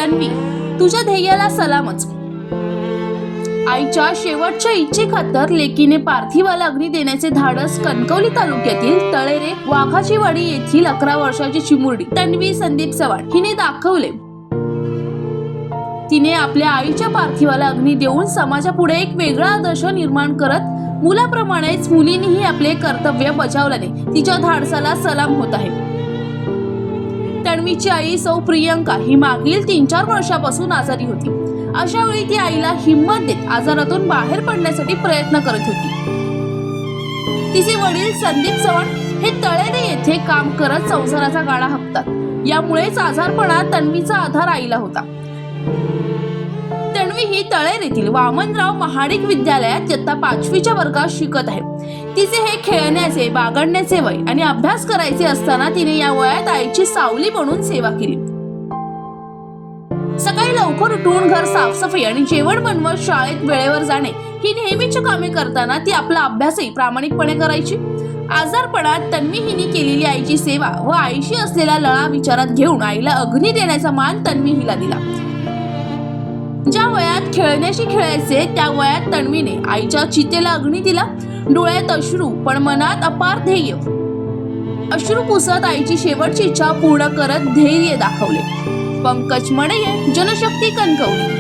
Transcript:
तन्वी, तुझ्या ध्येयाला सलामच. आईच्या शेवटच्या इच्छेखातर लेकीने पार्थिवाला अग्नी देण्याचे धाडस कणकवली तालुक्यातील तळेरे वाघाची वाडी येथील 11 वर्षाची चिमुरडी तन्वी संदीप चव्हाण हिने दाखवले. तिने आपल्या आईच्या पार्थिवाला अग्नी देऊन समाजापुढे एक वेगळा आदर्श निर्माण करत मुलाप्रमाणेच मुलीनेही आपले कर्तव्य बजावल्याने तिच्या धाडसाला सलाम होत आहे. तन्वीची आई सौ प्रियंका ही मागील 3-4 वर्षापासून आजारी होती. अशा वेळी ती आईला हिंमत देत आजारातून बाहेर पडण्यासाठी प्रयत्न करत होती. तिचे वडील संदीप चव्हाण हे तळेरे येथे काम करत संसाराचा गाडा हाकतात. यामुळेच आजारपणात तन्वीचा आधार आईला होता. तन्वी ही तळेरेतील वामनराव महाडिक विद्यालयात इयत्ता 5वीच्या वर्गात शिकत आहे. तिचे हे खेळण्याचे, बागडण्याचे वय आणि अभ्यास करायचे असताना तिने या वयात आईची सावली म्हणून सेवा केली. सकाळी लवकर उठून घर साफसफाई आणि जेवण बनवत शाळेत वेळेवर जाणे ही नेहमीची कामे करताना ती आपला अभ्यासही प्रामाणिकपणे करायची. आजारपणात तन्वी हिने केलेली आईची सेवा व आईशी असलेला लळा विचारात घेऊन आईला अग्नी देण्याचा मान तन्वी हिला दिला. ज्या वयात खेळण्याशी खेळायचे त्या वयात तन्वीने आईच्या चितेला अग्नी दिला. डोळ्यात अश्रू पण मनात अपार ध्येय. अश्रू पुसत आईची शेवटची इच्छा पूर्ण करत धैर्य दाखवले. पंकज मडे, जनशक्ती कणकवली.